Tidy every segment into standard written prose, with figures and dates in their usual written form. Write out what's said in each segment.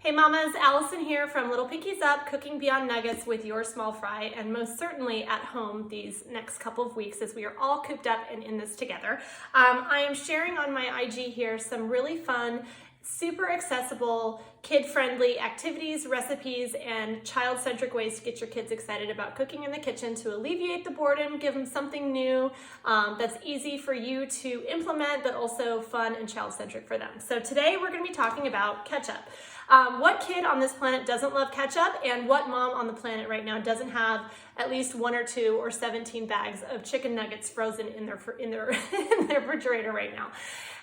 Hey mamas, Allison here from Lil Pinkies Up, cooking beyond nuggets with your small fry, and most certainly at home these next couple of weeks as we are all cooped up and in this together. I am sharing on my IG here some really fun, super accessible, kid-friendly activities, recipes, and child-centric ways to get your kids excited about cooking in the kitchen to alleviate the boredom, give them something new that's easy for you to implement, but also fun and child-centric for them. So today we're going to be talking about ketchup. What kid on this planet doesn't love ketchup, and what mom on the planet right now doesn't have at least 1 or 2 or 17 bags of chicken nuggets frozen in their in their refrigerator right now?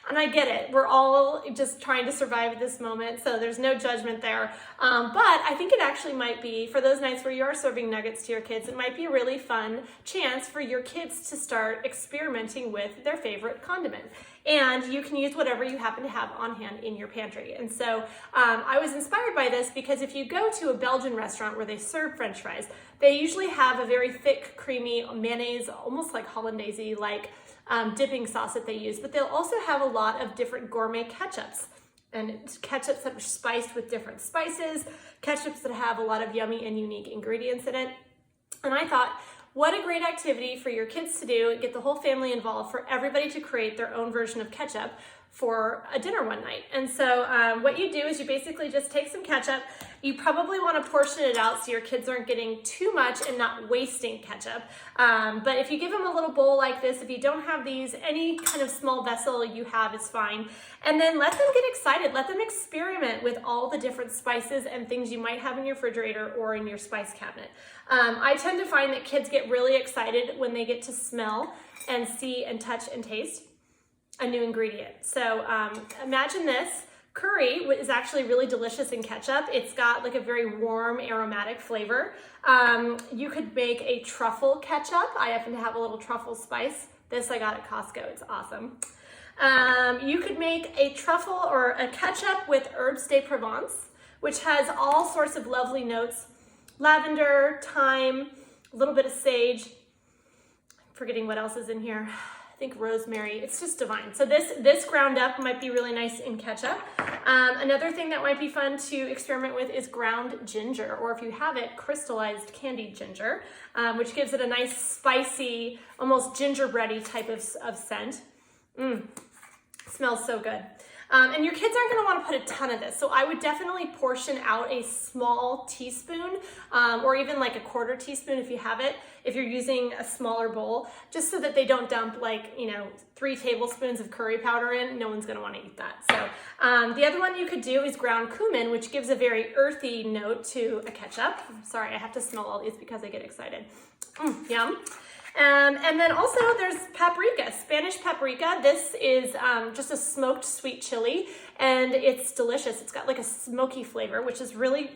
And I get it. We're all just trying to survive at this moment, so there's no judgment there. But I think it actually might be, for those nights where you are serving nuggets to your kids, it might be a really fun chance for your kids to start experimenting with their favorite condiment. And you can use whatever you happen to have on hand in your pantry. And so I was inspired by this because if you go to a Belgian restaurant where they serve French fries, they usually have a very thick, creamy mayonnaise, almost like hollandaise-like dipping sauce that they use, but they'll also have a lot of different gourmet ketchups, and ketchups that are spiced with different spices, ketchups that have a lot of yummy and unique ingredients in it. And I thought, what a great activity for your kids to do, get the whole family involved, for everybody to create their own version of ketchup for a dinner one night. And so what you do is you basically just take some ketchup. You probably want to portion it out so your kids aren't getting too much and not wasting ketchup. But if you give them a little bowl like this, if you don't have these, any kind of small vessel you have is fine. And then let them get excited. Let them experiment with all the different spices and things you might have in your refrigerator or in your spice cabinet. I tend to find that kids get really excited when they get to smell and see and touch and taste a new ingredient. So imagine this. Curry is actually really delicious in ketchup. It's got like a very warm, aromatic flavor. You could make a truffle ketchup. I happen to have a little truffle spice. This I got at Costco. It's awesome. You could make a truffle or a ketchup with herbes de Provence, which has all sorts of lovely notes. Lavender, thyme, a little bit of sage. I'm forgetting what else is in here. I think rosemary. It's just divine. So this ground up might be really nice in ketchup. Another thing that might be fun to experiment with is ground ginger, or if you have it, crystallized candied ginger, which gives it a nice spicy, almost gingerbready type of scent. Smells so good. And your kids aren't going to want to put a ton of this, so I would definitely portion out a small teaspoon, or even like a 1/4 teaspoon if you have it, if you're using a smaller bowl, just so that they don't dump 3 tablespoons of curry powder in. No one's going to want to eat that. So the other one you could do is ground cumin, which gives a very earthy note to a ketchup. Sorry, I have to smell all these because I get excited. Yum. And then also there's paprika, Spanish paprika. This is just a smoked sweet chili, and it's delicious. It's got like a smoky flavor, which is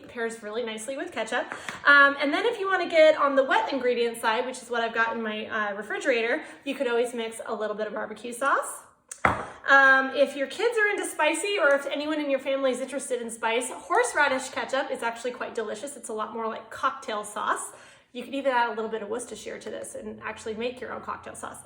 pairs really nicely with ketchup. And then if you want to get on the wet ingredient side, which is what I've got in my refrigerator, you could always mix a little bit of barbecue sauce. If your kids are into spicy, or if anyone in your family is interested in spice, horseradish ketchup is actually quite delicious. It's a lot more like cocktail sauce. You could even add a little bit of Worcestershire to this and actually make your own cocktail sauce.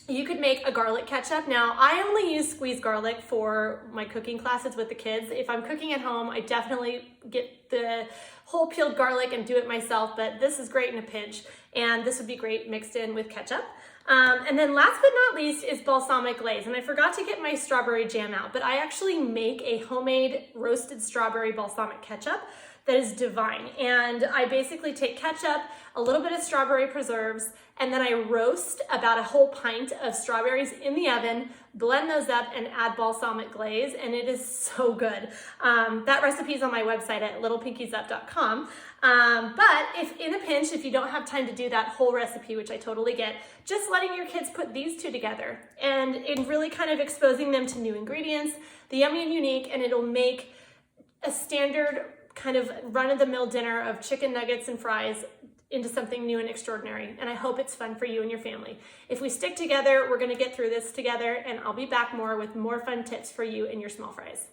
You could make a garlic ketchup. Now, I only use squeezed garlic for my cooking classes with the kids. If I'm cooking at home, I definitely get the whole peeled garlic and do it myself, but this is great in a pinch, and this would be great mixed in with ketchup. And then last but not least is balsamic glaze. And I forgot to get my strawberry jam out, but I actually make a homemade roasted strawberry balsamic ketchup that is divine. And I basically take ketchup, a little bit of strawberry preserves, and then I roast about a whole pint of strawberries in the oven, blend those up, and add balsamic glaze, and it is so good. That recipe is on my website at lilpinkies.com. But if in a pinch, if you don't have time to do that whole recipe, which I totally get, just letting your kids put these two together and really kind of exposing them to new ingredients, the yummy and unique, and it'll make a standard kind of run-of-the-mill dinner of chicken nuggets and fries into something new and extraordinary. And I hope it's fun for you and your family. If we stick together, we're going to get through this together, and I'll be back more with more fun tips for you and your small fries.